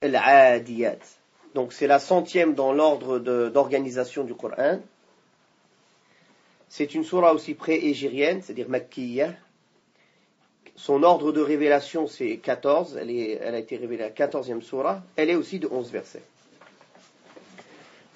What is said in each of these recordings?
Al-Adiyat. Donc c'est la 100e dans l'ordre d'organisation du Coran. C'est une sourate aussi pré-égérienne, c'est-à-dire Makkiyya. Son ordre de révélation c'est 14, elle a été révélée à la 14e sourate. Elle est aussi de 11 versets.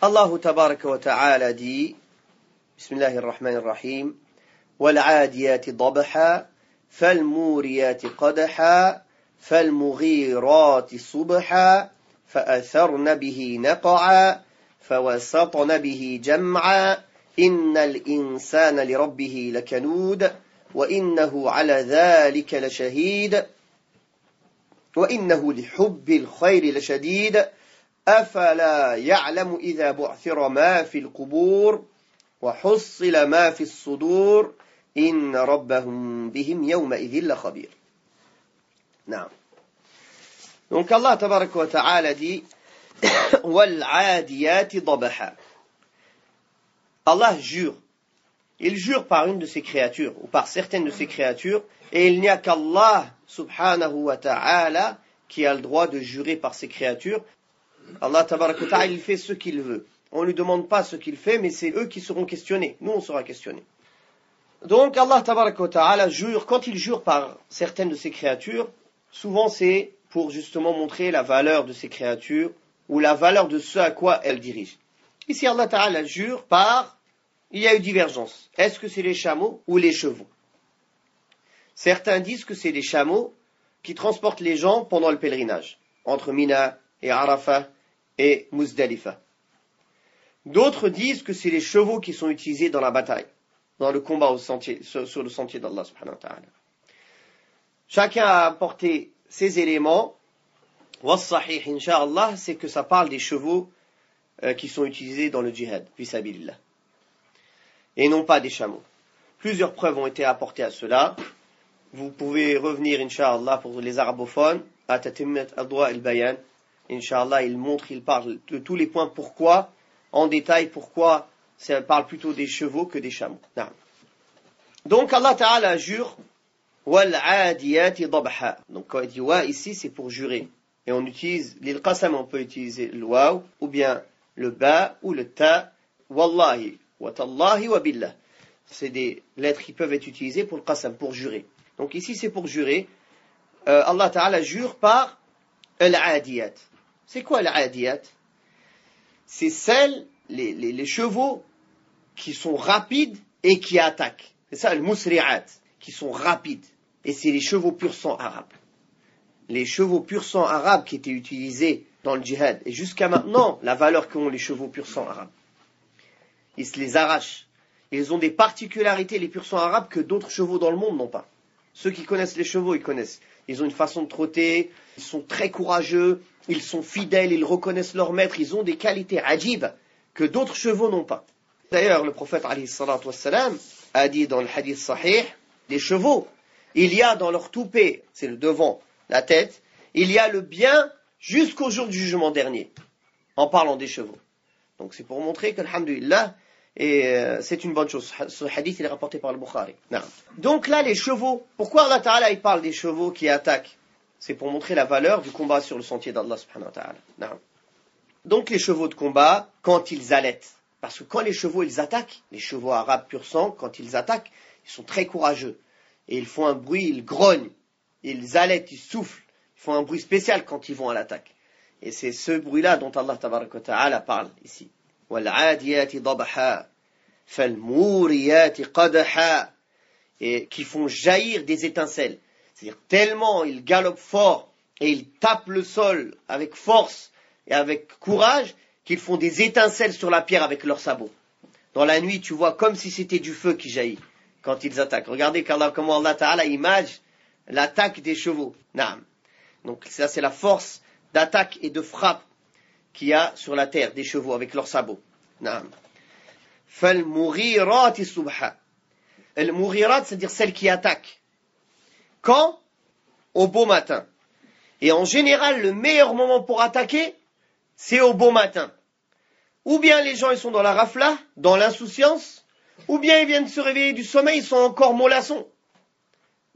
Allah tabaraka wa ta'ala dit, Bismillahir Rahmanir Rahim, وَالْعَادِيَاتِ ضَبْحًا فَالْمُورِيَاتِ قَدْحًا فَالْمُغِيرَاتِ صُبْحًا فَأَثَرْنَ بِهِ نَقْعًا فَوَسَطْنَ بِهِ جَمْعًا إِنَّ الْإِنسَانَ لِرَبِّهِ لَكَنُودٌ وَإِنَّهُ عَلَى ذَلِكَ لَشَهِيدٌ وَإِنَّهُ لِحُبِّ الْخَيْرِ لَشَدِيدٌ أَفَلَا يَعْلَمُ إِذَا بُعْثِرَ مَا فِي الْقُبُورِ وَحُصِّلَ مَا فِي الصُّدُورِ إِنَّ رَبَّهُمْ بِهِمْ يَوْمَئِذٍ لَخَبِيرٌ. Non. Donc Allah tabaraka wa ta'ala dit وَالْعَادِيَاتِ ضَبْحًا. Allah jure. Il jure par une de ses créatures ou par certaines de ses créatures et il n'y a qu'Allah subhanahu wa ta'ala qui a le droit de jurer par ses créatures. Allah tabaraka wa ta'ala il fait ce qu'il veut. On ne lui demande pas ce qu'il fait mais c'est eux qui seront questionnés. Nous on sera questionnés. Donc Allah tabaraka wa ta'ala jure, quand il jure par certaines de ses créatures, souvent c'est pour justement montrer la valeur de ces créatures ou la valeur de ce à quoi elles dirigent. Ici Allah ta'ala jure par, il y a eu divergence. Est-ce que c'est les chameaux ou les chevaux? Certains disent que c'est les chameaux qui transportent les gens pendant le pèlerinage, entre Mina et Arafat et Muzdalifa. D'autres disent que c'est les chevaux qui sont utilisés dans la bataille, dans le combat sur le sentier d'Allah subhanahu wa ta'ala. Chacun a apporté ces éléments. Wassahih, incha'Allah, c'est que ça parle des chevaux qui sont utilisés dans le djihad, fi sabilillah, et non pas des chameaux. Plusieurs preuves ont été apportées à cela. Vous pouvez revenir, incha'Allah, pour les arabophones, à Tatimmat Adwa al-Bayan. Incha'Allah, il parle de tous les points pourquoi, en détail, pourquoi ça parle plutôt des chevaux que des chameaux. Non. Donc Allah Ta'ala jure, وَالْعَادِيَاتِ ضَبْحًا. Donc quand il dit wa ici, c'est pour jurer. Et on utilise, l'il-qasam, on peut utiliser le waw, ou bien le ba, ou le ta, wallahi, wa tallahi, wa billah. C'est des lettres qui peuvent être utilisées pour le qasam, pour jurer. Donc ici, c'est pour jurer. Allah Ta'ala jure par al-adiyat. C'est quoi al-adiyat? C'est les chevaux qui sont rapides et qui attaquent. C'est ça, le musri'at, qui sont rapides. Et c'est les chevaux pur sang arabes. Les chevaux pur sang arabes qui étaient utilisés dans le djihad. Et jusqu'à maintenant, la valeur qu'ont les chevaux pur sang arabes. Ils se les arrachent. Ils ont des particularités, les pur sang arabes, que d'autres chevaux dans le monde n'ont pas. Ceux qui connaissent les chevaux, ils connaissent. Ils ont une façon de trotter, ils sont très courageux, ils sont fidèles, ils reconnaissent leur maître, ils ont des qualités ajib que d'autres chevaux n'ont pas. D'ailleurs, le prophète alayhi salatu wassalam a dit dans le hadith sahih, les chevaux, il y a dans leur toupet, c'est le devant, la tête, il y a le bien jusqu'au jour du jugement dernier, en parlant des chevaux. Donc c'est pour montrer que, alhamdulillah, et c'est une bonne chose. Ce hadith il est rapporté par le Bukhari. Non. Donc là les chevaux, pourquoi Allah Ta'ala il parle des chevaux qui attaquent? C'est pour montrer la valeur du combat sur le sentier d'Allah subhanahu wa ta'ala. Non. Donc les chevaux de combat, quand ils allaitent, parce que quand les chevaux ils attaquent, les chevaux arabes pur sang, quand ils attaquent, ils sont très courageux. Et ils font un bruit, ils grognent, ils allaitent, ils soufflent, ils font un bruit spécial quand ils vont à l'attaque. Et c'est ce bruit-là dont Allah tabaraka wa ta'ala parle ici. وَالْعَادِيَاتِ ضَبْحًا فَالْمُورِيَاتِ قَدْحًا. Et qui font jaillir des étincelles. C'est-à-dire tellement ils galopent fort et ils tapent le sol avec force et avec courage qu'ils font des étincelles sur la pierre avec leurs sabots. Dans la nuit, tu vois comme si c'était du feu qui jaillit quand ils attaquent. Regardez comment Allah Ta'ala image l'attaque des chevaux. Naam. Donc ça c'est la force d'attaque et de frappe qu'il y a sur la terre des chevaux avec leurs sabots. Naam. فَالْمُغِيرَاتِ subha. Al-mughirat, c'est-à-dire celle qui attaque. Quand? Au beau matin. Et en général, le meilleur moment pour attaquer, c'est au beau matin. Ou bien les gens ils sont dans la rafla, dans l'insouciance, ou bien ils viennent se réveiller du sommeil, ils sont encore mollassons.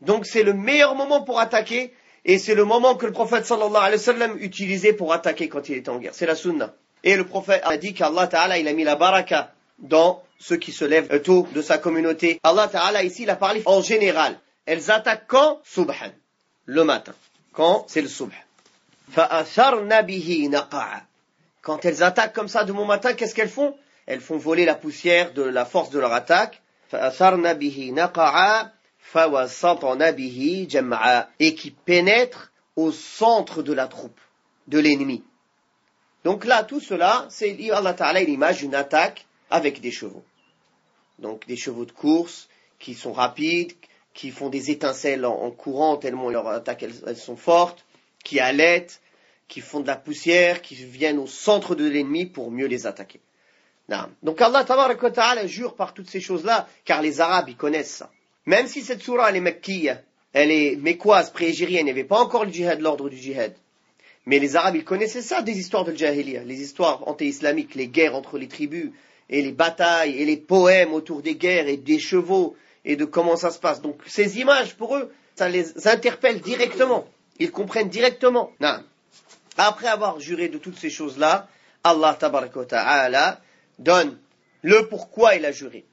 Donc c'est le meilleur moment pour attaquer, Et c'est le moment que le prophète sallallahu alayhi wa sallam utilisait pour attaquer quand il était en guerre. C'est la sunna. Et le prophète a dit qu'Allah Ta'ala, il a mis la baraka dans ceux qui se lèvent tôt de sa communauté. Allah Ta'ala ici, il a parlé en général. Elles attaquent quand? Subhan. Le matin. Quand? C'est le subh. فَأَثَرْنَ بِهِ نَقَعًا. Quand elles attaquent comme ça de bon matin, qu'est-ce qu'elles font? Elles font voler la poussière de la force de leur attaque. فَأَثَرْنَ بِهِ نَقَعًا فَوَسَطْنَ بِهِ جَمْعًا. Et qui pénètrent au centre de la troupe, de l'ennemi. Donc là, tout cela, c'est Allah Ta'ala, il image une attaque avec des chevaux. Donc des chevaux de course qui sont rapides, qui font des étincelles en courant tellement leurs attaques elles sont fortes, qui allaitent, qui font de la poussière, qui viennent au centre de l'ennemi pour mieux les attaquer. Non. Donc Allah Ta'ala jure par toutes ces choses-là, car les Arabes ils connaissent ça. Même si cette sourate elle est mekkiya, elle est mécoise, pré-égérienne, il n'y avait pas encore le djihad, l'ordre du djihad. Mais les Arabes, ils connaissaient ça, des histoires de Jahiliya, les histoires anti-islamiques, les guerres entre les tribus, et les batailles, et les poèmes autour des guerres, et des chevaux, et de comment ça se passe. Donc ces images, pour eux, ça les interpelle directement. Ils comprennent directement. Non. Après avoir juré de toutes ces choses-là, Allah tabaraka wa ta'ala donne le pourquoi il a juré.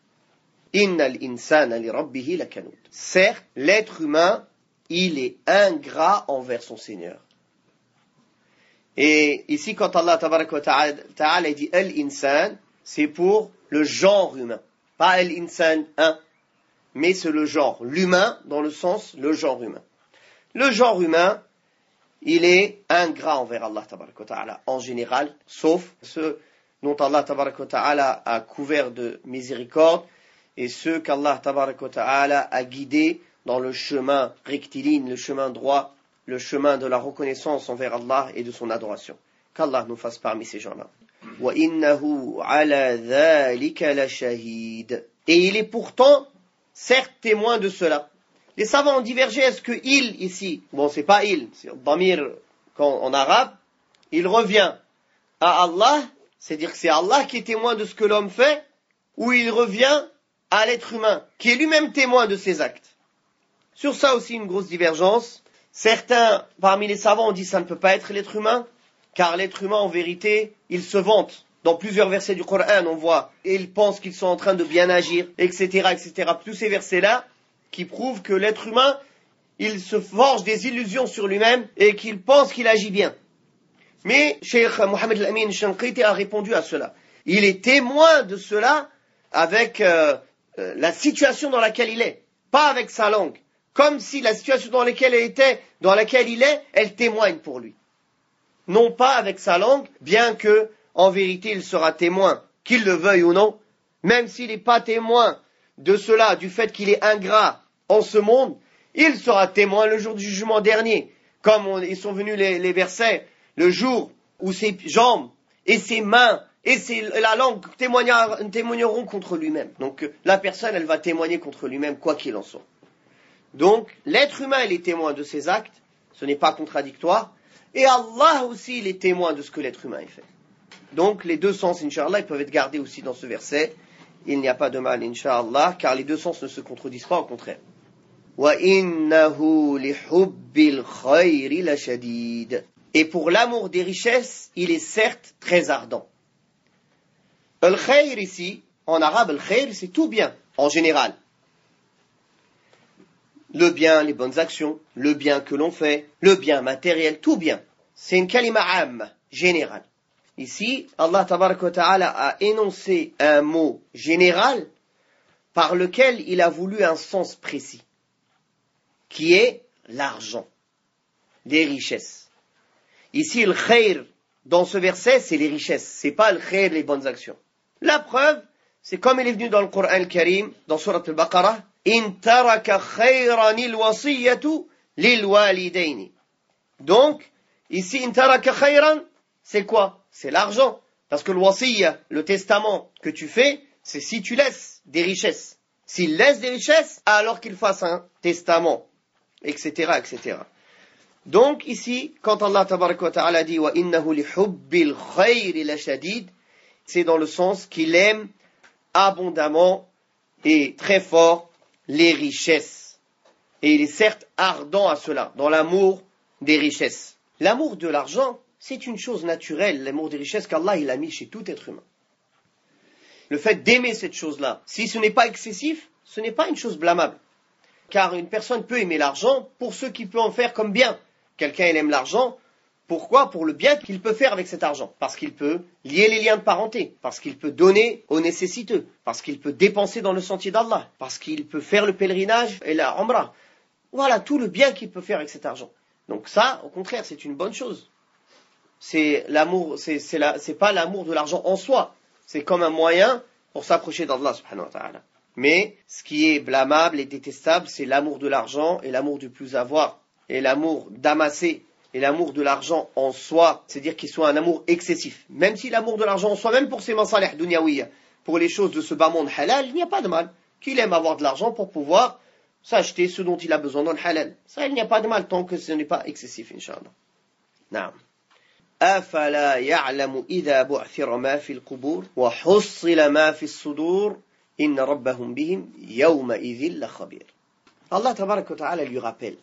Innal insana li rabbihi lakanud. Certes, l'être humain, il est ingrat envers son Seigneur. Et ici, quand Allah tabaraka wa ta'ala dit al-insan, c'est pour le genre humain. Pas al-insan 1, mais c'est le genre. L'humain, dans le sens, le genre humain. Le genre humain, il est ingrat envers Allah tabaraka wa ta'ala, en général, sauf ceux dont Allah tabaraka wa ta'ala a couvert de miséricorde, et ceux qu'Allah tabaraka wa ta'ala a guidés dans le chemin rectiligne, le chemin droit, le chemin de la reconnaissance envers Allah et de son adoration. Qu'Allah nous fasse parmi ces gens-là. وَإِنَّهُ عَلَى ذَلِكَ لَشَهِيدٌ. Et il est pourtant, certes, témoin de cela. Les savants ont divergé, est-ce que il, ici, bon, c'est pas il, c'est Damir, en arabe, il revient à Allah, c'est-à-dire que c'est Allah qui est témoin de ce que l'homme fait, ou il revient à l'être humain, qui est lui-même témoin de ses actes. Sur ça aussi, une grosse divergence. Certains, parmi les savants, ont dit ça ne peut pas être l'être humain, car l'être humain, en vérité, il se vante. Dans plusieurs versets du Coran, on voit, et ils pensent qu'ils sont en train de bien agir, etc., etc. Tous ces versets-là, qui prouvent que l'être humain, il se forge des illusions sur lui-même, et qu'il pense qu'il agit bien. Mais, Cheikh Mohamed Al-Amin Shanqiti a répondu à cela. Il est témoin de cela avec la situation dans laquelle il est, pas avec sa langue. Comme si la situation dans laquelle il est, elle témoigne pour lui. Non pas avec sa langue, bien que, en vérité, il sera témoin, qu'il le veuille ou non, même s'il n'est pas témoin de cela, du fait qu'il est ingrat en ce monde, il sera témoin le jour du jugement dernier. Comme ils sont venus les versets, le jour où ses jambes et ses mains et la langue témoigneront contre lui-même. Donc la personne, elle va témoigner contre lui-même, quoi qu'il en soit. Donc, l'être humain, il est témoin de ses actes, ce n'est pas contradictoire, et Allah aussi, il est témoin de ce que l'être humain fait. Donc, les deux sens, Inch'Allah, ils peuvent être gardés aussi dans ce verset. Il n'y a pas de mal, Inch'Allah, car les deux sens ne se contredisent pas, au contraire. وَإِنَّهُ لِحُبِّ الْخَيْرِ لَشَدِيدٌ. Et pour l'amour des richesses, il est certes très ardent. Al-khayr ici, en arabe, al-khayr, c'est tout bien, en général. Le bien, les bonnes actions, le bien que l'on fait, le bien matériel, tout bien. C'est une kalima am, générale. Ici, Allah tabaraka wa ta'ala a énoncé un mot général par lequel il a voulu un sens précis, qui est l'argent, les richesses. Ici, le khayr, dans ce verset, c'est les richesses, c'est pas le khayr, les bonnes actions. La preuve, c'est comme il est venu dans le Coran al-Karim, dans Surat al-Baqarah, in taraka khayran al-wasiyatu lil-walidaini. Donc, ici, in taraka khayran, c'est quoi? C'est l'argent. Parce que le wasiyya, le testament que tu fais, c'est si tu laisses des richesses. S'il laisse des richesses, alors qu'il fasse un testament, etc., etc. Donc, ici, quand Allah tabaraka wa ta'ala dit wa innahu li hubbil khayri la shadid, c'est dans le sens qu'il aime abondamment et très fort les richesses. Et il est certes ardent à cela, dans l'amour des richesses. L'amour de l'argent, c'est une chose naturelle, l'amour des richesses qu'Allah il a mis chez tout être humain. Le fait d'aimer cette chose-là, si ce n'est pas excessif, ce n'est pas une chose blâmable. Car une personne peut aimer l'argent pour ce qu'il peut en faire comme bien. Quelqu'un il aime l'argent, pourquoi? Pour le bien qu'il peut faire avec cet argent. Parce qu'il peut lier les liens de parenté, parce qu'il peut donner aux nécessiteux, parce qu'il peut dépenser dans le sentier d'Allah, parce qu'il peut faire le pèlerinage et la umrah. Voilà tout le bien qu'il peut faire avec cet argent. Donc ça, au contraire, c'est une bonne chose. C'est l'amour, c'est pas l'amour de l'argent en soi. C'est comme un moyen pour s'approcher d'Allah subhanahu wa ta'ala. Mais ce qui est blâmable et détestable, c'est l'amour de l'argent et l'amour du plus avoir et l'amour d'amasser et l'amour de l'argent en soi, c'est-à-dire qu'il soit un amour excessif. Même si l'amour de l'argent en soi, même pour ses masalih dunyawiya, pour les choses de ce bas monde halal, il n'y a pas de mal. Qu'il aime avoir de l'argent pour pouvoir s'acheter ce dont il a besoin dans le halal. Ça, il n'y a pas de mal tant que ce n'est pas excessif, Inch'Allah. Naam. أفلا يعلم إذا بعثر ما في القبور وحصل ما في الصدور إن ربهم بهم يومئذ لخبير. Allah tabarak wa ta'ala lui rappelle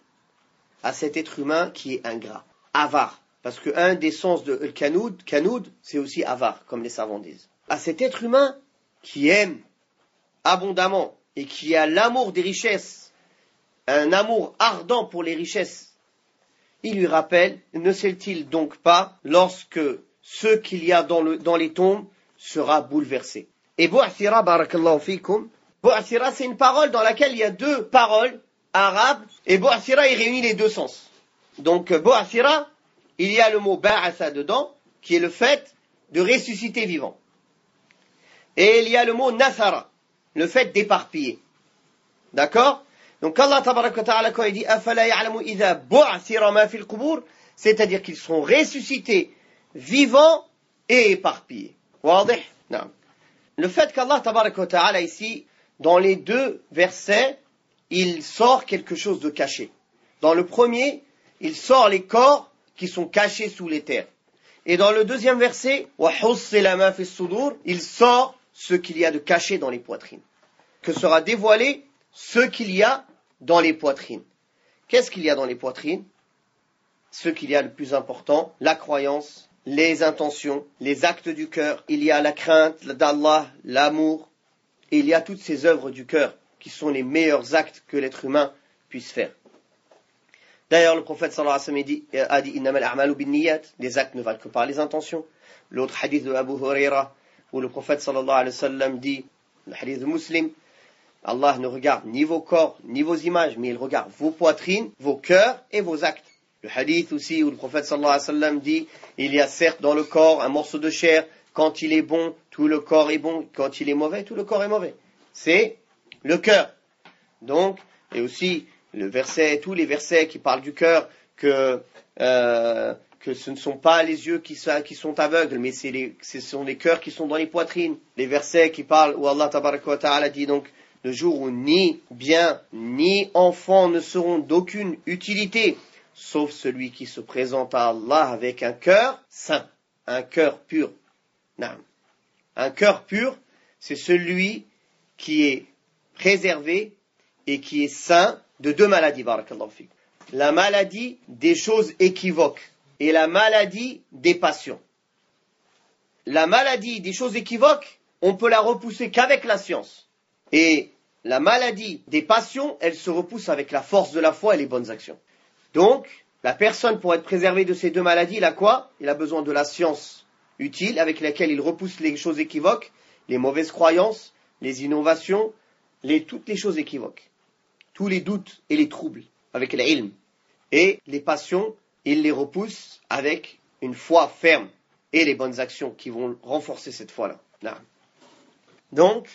à cet être humain qui est ingrat, avare, parce que un des sens de kanoud, c'est aussi avare, comme les savants disent. À cet être humain qui aime abondamment et qui a l'amour des richesses, un amour ardent pour les richesses, il lui rappelle, ne sait-il donc pas lorsque ce qu'il y a dans les tombes sera bouleversé. Et bu'athira, barakallahu fikum, bu'athira c'est une parole dans laquelle il y a deux paroles arabes, et bu'athira il réunit les deux sens. Donc bu'athira, il y a le mot ba'atha dedans, qui est le fait de ressusciter vivant. Et il y a le mot nathara, le fait d'éparpiller. D'accord? Donc Allah tabarak wa ta'ala quand il dit afala ya'lamu idha bu'athira ma fil qubur, c'est-à-dire qu'ils seront ressuscités vivants et éparpillés. Wadih? Non. Le fait qu'Allah tabarak wa ta'ala ici dans les deux versets, il sort quelque chose de caché. Dans le premier, il sort les corps qui sont cachés sous les terres. Et dans le deuxième verset, wa hussila ma fis sudur, il sort ce qu'il y a de caché dans les poitrines. Que sera dévoilé ce qu'il y a dans les poitrines. Qu'est-ce qu'il y a dans les poitrines? Ce qu'il y a le plus important, la croyance, les intentions, les actes du cœur. Il y a la crainte d'Allah, l'amour, et il y a toutes ces œuvres du cœur qui sont les meilleurs actes que l'être humain puisse faire. D'ailleurs, le prophète sallallahu alayhi wa sallam a dit innamal a'malu binniyat, les actes ne valent que par les intentions. L'autre hadith de Abu Huraira, où le prophète sallallahu alayhi wa sallam dit, le hadith de Muslim, Allah ne regarde ni vos corps, ni vos images, mais il regarde vos poitrines, vos cœurs et vos actes. Le hadith aussi où le prophète sallallahu alayhi wa sallam dit, il y a certes dans le corps un morceau de chair, quand il est bon, tout le corps est bon, quand il est mauvais, tout le corps est mauvais. C'est le cœur. Donc, et aussi tous les versets qui parlent du cœur, que ce ne sont pas les yeux qui sont aveugles, mais ce sont les cœurs qui sont dans les poitrines. Les versets qui parlent où Allah tabaraka wa ta'ala dit donc, le jour où ni bien ni enfant ne seront d'aucune utilité, sauf celui qui se présente à Allah avec un cœur saint, un cœur pur. Non. Un cœur pur, c'est celui qui est préservé et qui est saint de deux maladies, barakallahu fik. La maladie des choses équivoques et la maladie des passions. La maladie des choses équivoques, on peut la repousser qu'avec la science. Et la maladie des passions, elle se repousse avec la force de la foi et les bonnes actions. Donc, la personne, pour être préservée de ces deux maladies, il a quoi? Il a besoin de la science utile, avec laquelle il repousse les choses équivoques, les mauvaises croyances, les innovations, toutes les choses équivoques. Tous les doutes et les troubles, avec l'ilm. Et les passions, il les repousse avec une foi ferme et les bonnes actions qui vont renforcer cette foi-là. Donc,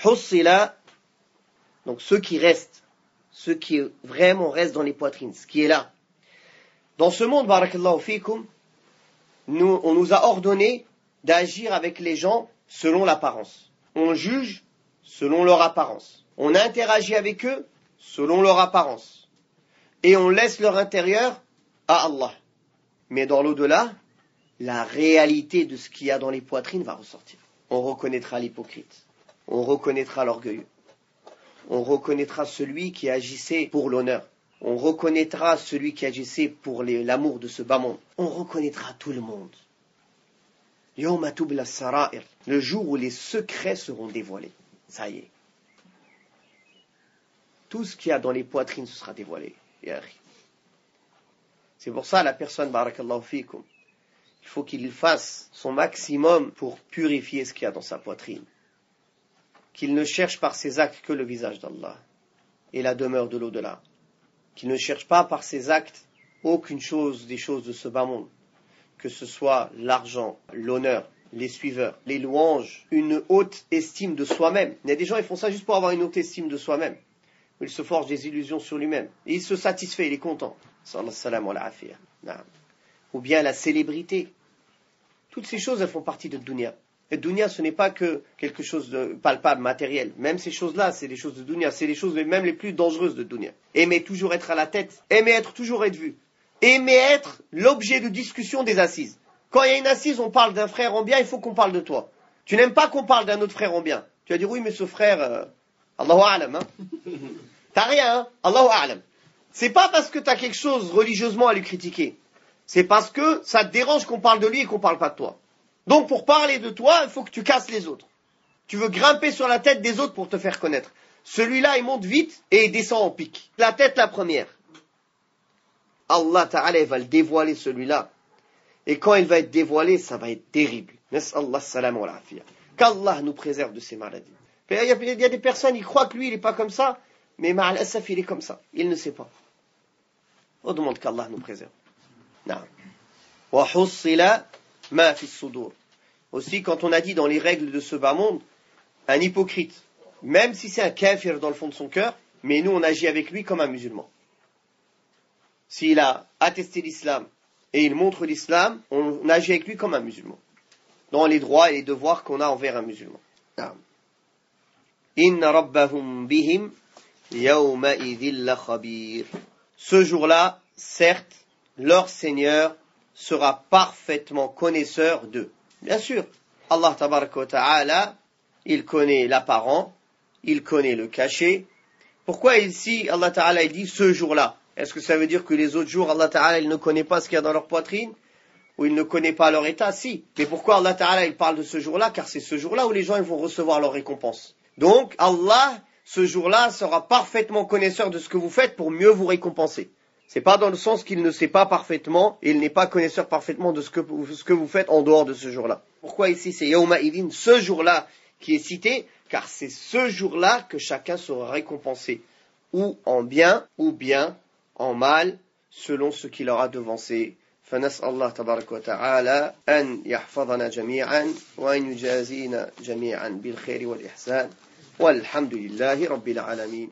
hussila, donc ce qui reste, ce qui vraiment reste dans les poitrines, ce qui est là. Dans ce monde, barakallahu fikum, on nous a ordonné d'agir avec les gens selon l'apparence. On juge selon leur apparence. On interagit avec eux selon leur apparence. Et on laisse leur intérieur à Allah. Mais dans l'au-delà, la réalité de ce qu'il y a dans les poitrines va ressortir. On reconnaîtra l'hypocrite. On reconnaîtra l'orgueilleux. On reconnaîtra celui qui agissait pour l'honneur. on reconnaîtra celui qui agissait pour l'amour de ce bas monde. On reconnaîtra tout le monde. Yawma tubla sarair, le jour où les secrets seront dévoilés. Ça y est. Tout ce qu'il y a dans les poitrines sera dévoilé. C'est pour ça la personne, barakallahu fikum, il faut qu'il fasse son maximum pour purifier ce qu'il y a dans sa poitrine. Qu'il ne cherche par ses actes que le visage d'Allah et la demeure de l'au-delà. Qu'il ne cherche pas par ses actes aucune chose des choses de ce bas monde. Que ce soit l'argent, l'honneur, les suiveurs, les louanges, une haute estime de soi-même. Il y a des gens qui font ça juste pour avoir une haute estime de soi-même. Il se forge des illusions sur lui-même. Et il se satisfait, il est content. Ou bien la célébrité. Toutes ces choses, elles font partie de dunya. Et dunya, ce n'est pas que quelque chose de palpable, matériel. Même ces choses-là, c'est des choses de dunya. C'est les choses même les plus dangereuses de dunya. Aimer toujours être à la tête. Aimer être toujours être vu. Aimer être l'objet de discussion des assises. Quand il y a une assise, on parle d'un frère en bien, il faut qu'on parle de toi. Tu n'aimes pas qu'on parle d'un autre frère en bien. Tu vas dire, oui, mais ce frère, Allahu A'lam, hein. T'as rien, hein. Allahu A'lam. C'est pas parce que t'as quelque chose religieusement à lui critiquer. C'est parce que ça te dérange qu'on parle de lui et qu'on parle pas de toi. Donc, pour parler de toi, il faut que tu casses les autres. Tu veux grimper sur la tête des autres pour te faire connaître. Celui-là, il monte vite et il descend en pic. La tête, la première. Allah Ta'ala va le dévoiler, celui-là. Et quand il va être dévoilé, ça va être terrible. Nas'Allah salam wa l'afiyah. Qu'Allah nous préserve de ces maladies. Il y a des personnes, ils croient que lui, il n'est pas comme ça, mais ma'al asaf, il est comme ça. Il ne sait pas. On demande qu'Allah nous préserve. Naam. Wa hussila ma fi sudur. Aussi, quand on a dit dans les règles de ce bas monde, un hypocrite, même si c'est un kafir dans le fond de son cœur, mais nous, on agit avec lui comme un musulman. S'il a attesté l'islam et il montre l'islam, on agit avec lui comme un musulman. Dans les droits et les devoirs qu'on a envers un musulman. Inna rabbahum bihim yawma idhil la khabir. Ce jour-là, certes, leur Seigneur sera parfaitement connaisseur d'eux. Bien sûr, Allah tabaraka wa ta'ala, il connaît l'apparent, il connaît le caché. Pourquoi ici, Allah ta'ala, il dit ce jour-là? Est-ce que ça veut dire que les autres jours, Allah Ta'ala, il ne connaît pas ce qu'il y a dans leur poitrine? Ou il ne connaît pas leur état? Si. Mais pourquoi Allah Ta'ala, il parle de ce jour-là? Car c'est ce jour-là où les gens ils vont recevoir leur récompense. Donc, Allah, ce jour-là, sera parfaitement connaisseur de ce que vous faites pour mieux vous récompenser. C'est pas dans le sens qu'il ne sait pas parfaitement, et il n'est pas connaisseur parfaitement de ce que vous faites en dehors de ce jour-là. Pourquoi ici c'est Yawma Idin, ce jour-là qui est cité? Car c'est ce jour-là que chacun sera récompensé. Ou en bien, ou bien en mal, selon ce qu'il aura devancé. فنسأل الله تبارك وتعالى أن يحفظنا جميعا وأن يجازينا جميعا بالخير والإحسان والحمد لله رب العالمين.